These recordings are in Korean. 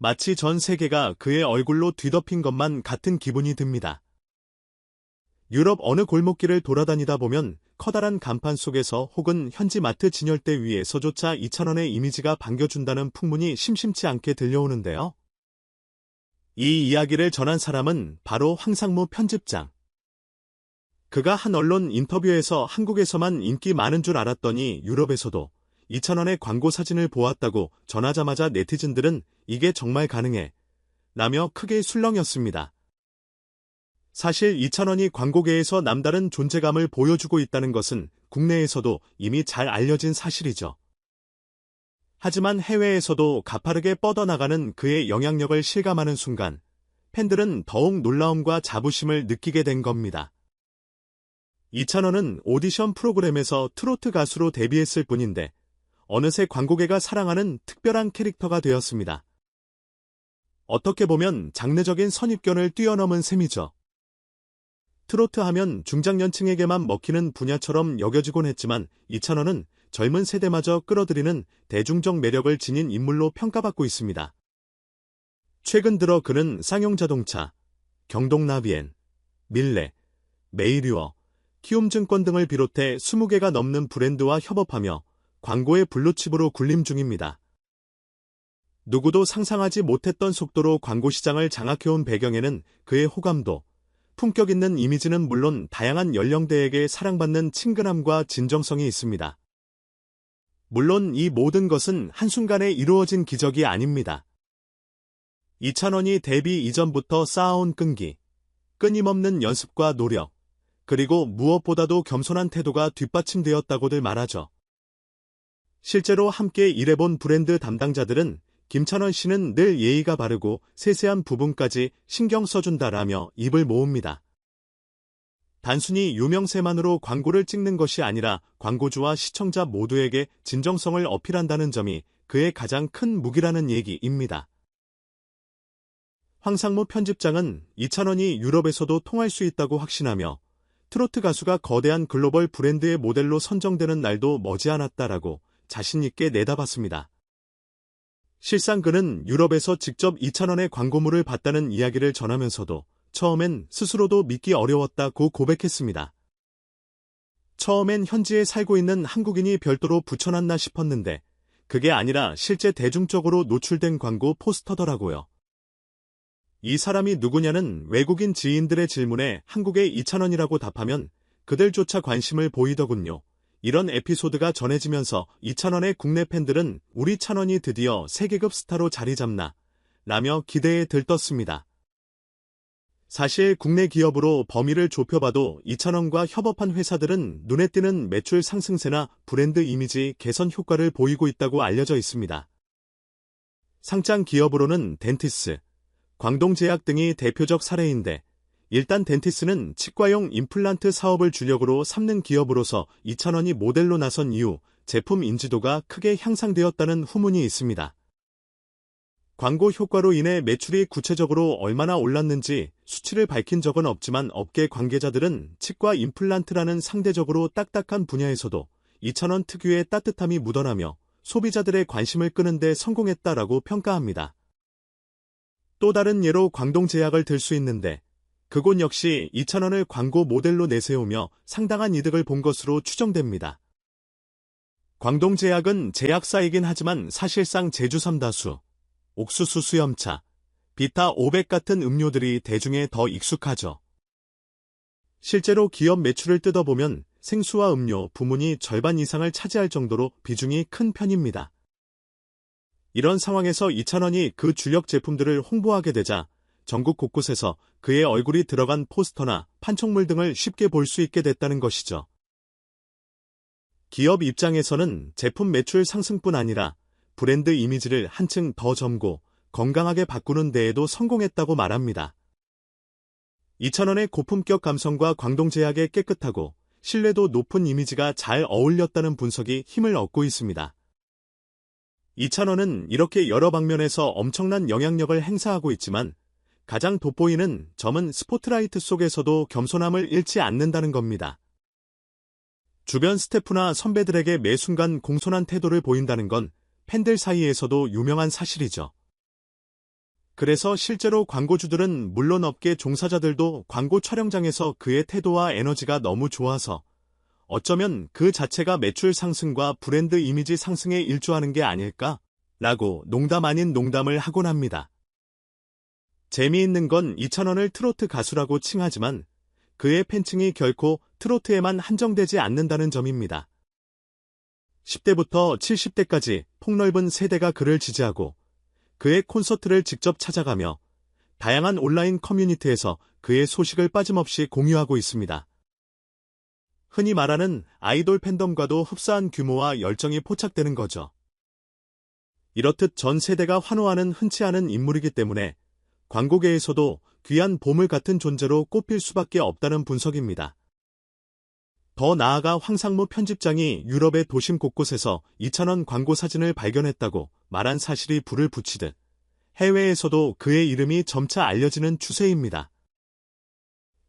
마치 전 세계가 그의 얼굴로 뒤덮인 것만 같은 기분이 듭니다. 유럽 어느 골목길을 돌아다니다 보면 커다란 간판 속에서 혹은 현지 마트 진열대 위에서조차 2,000원의 이미지가 반겨준다는 풍문이 심심치 않게 들려오는데요. 이 이야기를 전한 사람은 바로 황상무 편집장. 그가 한 언론 인터뷰에서 한국에서만 인기 많은 줄 알았더니 유럽에서도 2,000원의 광고 사진을 보았다고 전하자마자 네티즌들은 이게 정말 가능해? 라며 크게 술렁였습니다. 사실 2,000원이 광고계에서 남다른 존재감을 보여주고 있다는 것은 국내에서도 이미 잘 알려진 사실이죠. 하지만 해외에서도 가파르게 뻗어나가는 그의 영향력을 실감하는 순간 팬들은 더욱 놀라움과 자부심을 느끼게 된 겁니다. 2,000원은 오디션 프로그램에서 트로트 가수로 데뷔했을 뿐인데 어느새 광고계가 사랑하는 특별한 캐릭터가 되었습니다. 어떻게 보면 장르적인 선입견을 뛰어넘은 셈이죠. 트로트 하면 중장년층에게만 먹히는 분야처럼 여겨지곤 했지만 2,000원은 젊은 세대마저 끌어들이는 대중적 매력을 지닌 인물로 평가받고 있습니다. 최근 들어 그는 쌍용자동차, 경동나비엔, 밀레, 메이류어, 키움증권 등을 비롯해 20개가 넘는 브랜드와 협업하며 광고의 블루칩으로 군림 중입니다. 누구도 상상하지 못했던 속도로 광고 시장을 장악해온 배경에는 그의 호감도, 품격 있는 이미지는 물론 다양한 연령대에게 사랑받는 친근함과 진정성이 있습니다. 물론 이 모든 것은 한순간에 이루어진 기적이 아닙니다. 2,000원이 데뷔 이전부터 쌓아온 끈기, 끊임없는 연습과 노력, 그리고 무엇보다도 겸손한 태도가 뒷받침되었다고들 말하죠. 실제로 함께 일해본 브랜드 담당자들은 김찬원 씨는 늘 예의가 바르고 세세한 부분까지 신경 써준다라며 입을 모읍니다. 단순히 유명세만으로 광고를 찍는 것이 아니라 광고주와 시청자 모두에게 진정성을 어필한다는 점이 그의 가장 큰 무기라는 얘기입니다. 황상무 편집장은 2,000원이 유럽에서도 통할 수 있다고 확신하며 트로트 가수가 거대한 글로벌 브랜드의 모델로 선정되는 날도 머지않았다라고 자신있게 내다봤습니다. 실상 그는 유럽에서 직접 2,000원의 광고물을 봤다는 이야기를 전하면서도 처음엔 스스로도 믿기 어려웠다고 고백했습니다. 처음엔 현지에 살고 있는 한국인이 별도로 붙여놨나 싶었는데 그게 아니라 실제 대중적으로 노출된 광고 포스터더라고요. 이 사람이 누구냐는 외국인 지인들의 질문에 한국에 2,000원이라고 답하면 그들조차 관심을 보이더군요. 이런 에피소드가 전해지면서 2,000원의 국내 팬들은 우리 찬원이 드디어 세계급 스타로 자리 잡나 라며 기대에 들떴습니다. 사실 국내 기업으로 범위를 좁혀봐도 2,000원과 협업한 회사들은 눈에 띄는 매출 상승세나 브랜드 이미지 개선 효과를 보이고 있다고 알려져 있습니다. 상장 기업으로는 덴티스, 광동제약 등이 대표적 사례인데 일단 덴티스는 치과용 임플란트 사업을 주력으로 삼는 기업으로서 2,000원이 모델로 나선 이후 제품 인지도가 크게 향상되었다는 후문이 있습니다. 광고 효과로 인해 매출이 구체적으로 얼마나 올랐는지 수치를 밝힌 적은 없지만 업계 관계자들은 치과 임플란트라는 상대적으로 딱딱한 분야에서도 2,000원 특유의 따뜻함이 묻어나며 소비자들의 관심을 끄는 데 성공했다라고 평가합니다. 또 다른 예로 광동제약을 들 수 있는데 그곳 역시 2,000원을 광고 모델로 내세우며 상당한 이득을 본 것으로 추정됩니다. 광동제약은 제약사이긴 하지만 사실상 제주 삼다수, 옥수수 수염차, 비타 500 같은 음료들이 대중에 더 익숙하죠. 실제로 기업 매출을 뜯어보면 생수와 음료 부문이 절반 이상을 차지할 정도로 비중이 큰 편입니다. 이런 상황에서 2,000원이 그 주력 제품들을 홍보하게 되자 전국 곳곳에서 그의 얼굴이 들어간 포스터나 판촉물 등을 쉽게 볼 수 있게 됐다는 것이죠. 기업 입장에서는 제품 매출 상승뿐 아니라 브랜드 이미지를 한층 더 젊고 건강하게 바꾸는 데에도 성공했다고 말합니다. 2,000원의 고품격 감성과 광동제약의 깨끗하고 신뢰도 높은 이미지가 잘 어울렸다는 분석이 힘을 얻고 있습니다. 2,000원은 이렇게 여러 방면에서 엄청난 영향력을 행사하고 있지만 가장 돋보이는 점은 스포트라이트 속에서도 겸손함을 잃지 않는다는 겁니다. 주변 스태프나 선배들에게 매 순간 공손한 태도를 보인다는 건 팬들 사이에서도 유명한 사실이죠. 그래서 실제로 광고주들은 물론 업계 종사자들도 광고 촬영장에서 그의 태도와 에너지가 너무 좋아서 어쩌면 그 자체가 매출 상승과 브랜드 이미지 상승에 일조하는 게 아닐까? 라고 농담 아닌 농담을 하곤 합니다. 재미있는 건 이찬원을 트로트 가수라고 칭하지만 그의 팬층이 결코 트로트에만 한정되지 않는다는 점입니다. 10대부터 70대까지 폭넓은 세대가 그를 지지하고 그의 콘서트를 직접 찾아가며 다양한 온라인 커뮤니티에서 그의 소식을 빠짐없이 공유하고 있습니다. 흔히 말하는 아이돌 팬덤과도 흡사한 규모와 열정이 포착되는 거죠. 이렇듯 전 세대가 환호하는 흔치 않은 인물이기 때문에 광고계에서도 귀한 보물 같은 존재로 꼽힐 수밖에 없다는 분석입니다. 더 나아가 황상무 편집장이 유럽의 도심 곳곳에서 이찬원 광고 사진을 발견했다고 말한 사실이 불을 붙이듯 해외에서도 그의 이름이 점차 알려지는 추세입니다.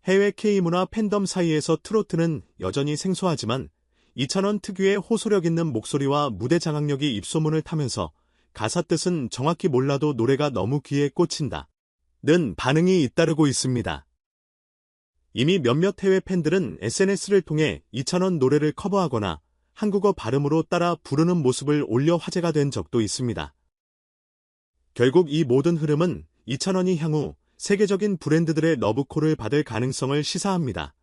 해외 K문화 팬덤 사이에서 트로트는 여전히 생소하지만 이찬원 특유의 호소력 있는 목소리와 무대 장악력이 입소문을 타면서 가사 뜻은 정확히 몰라도 노래가 너무 귀에 꽂힌다 는 반응이 잇따르고 있습니다. 이미 몇몇 해외 팬들은 SNS를 통해 이찬원 노래를 커버하거나 한국어 발음으로 따라 부르는 모습을 올려 화제가 된 적도 있습니다. 결국 이 모든 흐름은 이찬원이 향후 세계적인 브랜드들의 러브콜을 받을 가능성을 시사합니다.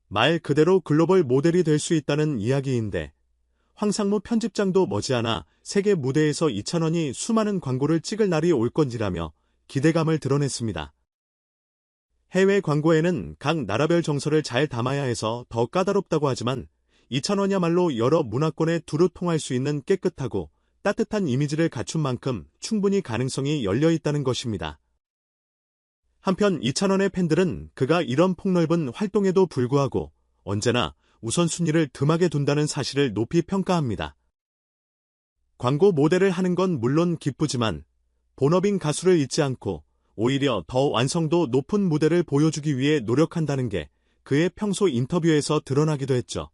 말 그대로 글로벌 모델이 될 수 있다는 이야기인데 황상무 편집장도 머지않아 세계 무대에서 이찬원이 수많은 광고를 찍을 날이 올 건지라며 기대감을 드러냈습니다. 해외 광고에는 각 나라별 정서를 잘 담아야 해서 더 까다롭다고 하지만 이찬원이야말로 여러 문화권에 두루 통할 수 있는 깨끗하고 따뜻한 이미지를 갖춘 만큼 충분히 가능성이 열려 있다는 것입니다. 한편 이찬원의 팬들은 그가 이런 폭넓은 활동에도 불구하고 언제나 우선순위를 듬하게 둔다는 사실을 높이 평가합니다. 광고 모델을 하는 건 물론 기쁘지만 본업인 가수를 잊지 않고 오히려 더 완성도 높은 무대를 보여주기 위해 노력한다는 게 그의 평소 인터뷰에서 드러나기도 했죠.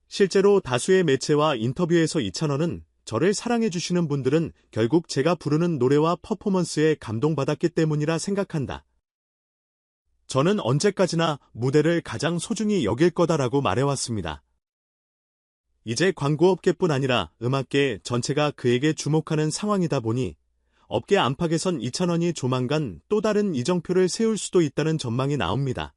실제로 다수의 매체와 인터뷰에서 이찬원은 저를 사랑해주시는 분들은 결국 제가 부르는 노래와 퍼포먼스에 감동받았기 때문이라 생각한다. 저는 언제까지나 무대를 가장 소중히 여길 거다라고 말해왔습니다. 이제 광고업계뿐 아니라 음악계 전체가 그에게 주목하는 상황이다 보니 업계 안팎에선 이찬원이 조만간 또 다른 이정표를 세울 수도 있다는 전망이 나옵니다.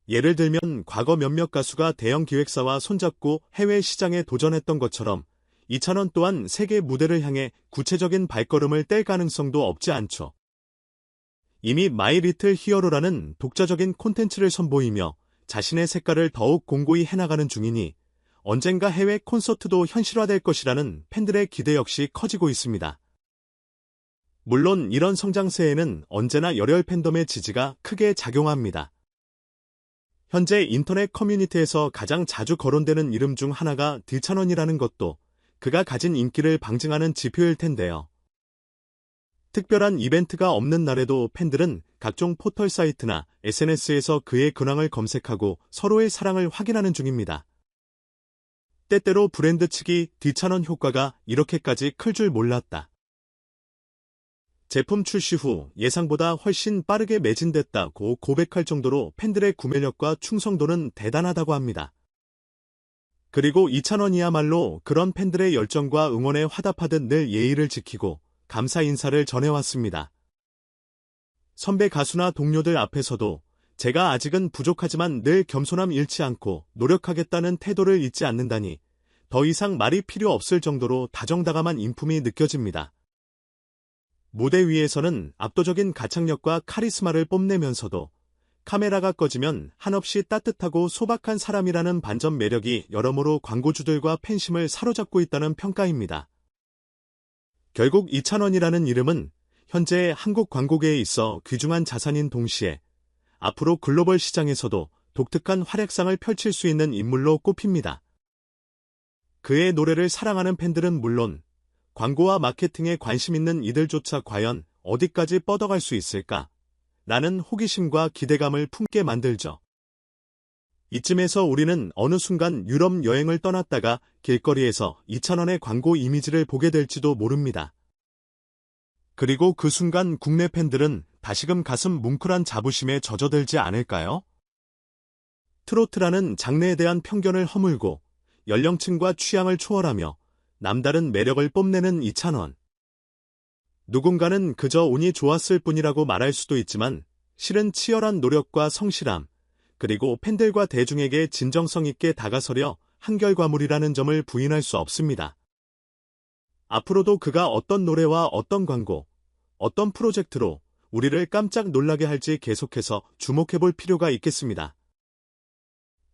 예를 들면 과거 몇몇 가수가 대형 기획사와 손잡고 해외 시장에 도전했던 것처럼 이찬원 또한 세계 무대를 향해 구체적인 발걸음을 뗄 가능성도 없지 않죠. 이미 마이 리틀 히어로라는 독자적인 콘텐츠를 선보이며 자신의 색깔을 더욱 공고히 해나가는 중이니 언젠가 해외 콘서트도 현실화될 것이라는 팬들의 기대 역시 커지고 있습니다. 물론 이런 성장세에는 언제나 열혈 팬덤의 지지가 크게 작용합니다. 현재 인터넷 커뮤니티에서 가장 자주 거론되는 이름 중 하나가 디찬원이라는 것도 그가 가진 인기를 방증하는 지표일 텐데요. 특별한 이벤트가 없는 날에도 팬들은 각종 포털 사이트나 SNS에서 그의 근황을 검색하고 서로의 사랑을 확인하는 중입니다. 때때로 브랜드 측이 디찬원 효과가 이렇게까지 클 줄 몰랐다. 제품 출시 후 예상보다 훨씬 빠르게 매진됐다고 고백할 정도로 팬들의 구매력과 충성도는 대단하다고 합니다. 그리고 이찬원이야말로 그런 팬들의 열정과 응원에 화답하듯 늘 예의를 지키고 감사 인사를 전해왔습니다. 선배 가수나 동료들 앞에서도 제가 아직은 부족하지만 늘 겸손함 잃지 않고 노력하겠다는 태도를 잊지 않는다니 더 이상 말이 필요 없을 정도로 다정다감한 인품이 느껴집니다. 무대 위에서는 압도적인 가창력과 카리스마를 뽐내면서도 카메라가 꺼지면 한없이 따뜻하고 소박한 사람이라는 반전 매력이 여러모로 광고주들과 팬심을 사로잡고 있다는 평가입니다. 결국 이찬원이라는 이름은 현재 한국 광고계에 있어 귀중한 자산인 동시에 앞으로 글로벌 시장에서도 독특한 활약상을 펼칠 수 있는 인물로 꼽힙니다. 그의 노래를 사랑하는 팬들은 물론 광고와 마케팅에 관심 있는 이들조차 과연 어디까지 뻗어갈 수 있을까? 라는 호기심과 기대감을 품게 만들죠. 이쯤에서 우리는 어느 순간 유럽 여행을 떠났다가 길거리에서 이찬원의 광고 이미지를 보게 될지도 모릅니다. 그리고 그 순간 국내 팬들은 다시금 가슴 뭉클한 자부심에 젖어들지 않을까요? 트로트라는 장르에 대한 편견을 허물고 연령층과 취향을 초월하며 남다른 매력을 뽐내는 이찬원. 누군가는 그저 운이 좋았을 뿐이라고 말할 수도 있지만 실은 치열한 노력과 성실함, 그리고 팬들과 대중에게 진정성 있게 다가서려 한결과물이라는 점을 부인할 수 없습니다. 앞으로도 그가 어떤 노래와 어떤 광고, 어떤 프로젝트로 우리를 깜짝 놀라게 할지 계속해서 주목해볼 필요가 있겠습니다.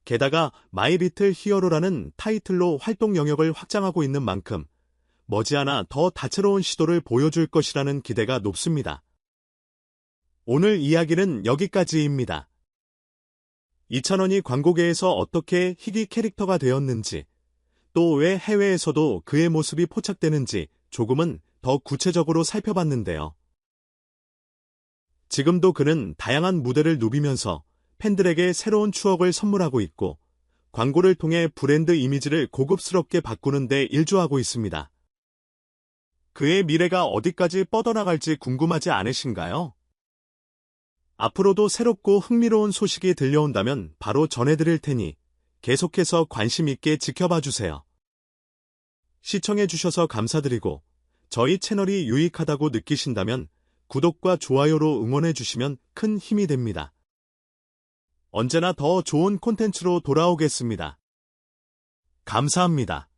게다가 마이 리틀 히어로라는 타이틀로 활동 영역을 확장하고 있는 만큼 머지않아 더 다채로운 시도를 보여줄 것이라는 기대가 높습니다. 오늘 이야기는 여기까지입니다. 이찬원이 광고계에서 어떻게 희귀 캐릭터가 되었는지, 또 왜 해외에서도 그의 모습이 포착되는지 조금은 더 구체적으로 살펴봤는데요. 지금도 그는 다양한 무대를 누비면서 팬들에게 새로운 추억을 선물하고 있고 광고를 통해 브랜드 이미지를 고급스럽게 바꾸는 데 일조하고 있습니다. 그의 미래가 어디까지 뻗어나갈지 궁금하지 않으신가요? 앞으로도 새롭고 흥미로운 소식이 들려온다면 바로 전해드릴 테니 계속해서 관심 있게 지켜봐 주세요. 시청해주셔서 감사드리고 저희 채널이 유익하다고 느끼신다면 구독과 좋아요로 응원해주시면 큰 힘이 됩니다. 언제나 더 좋은 콘텐츠로 돌아오겠습니다. 감사합니다.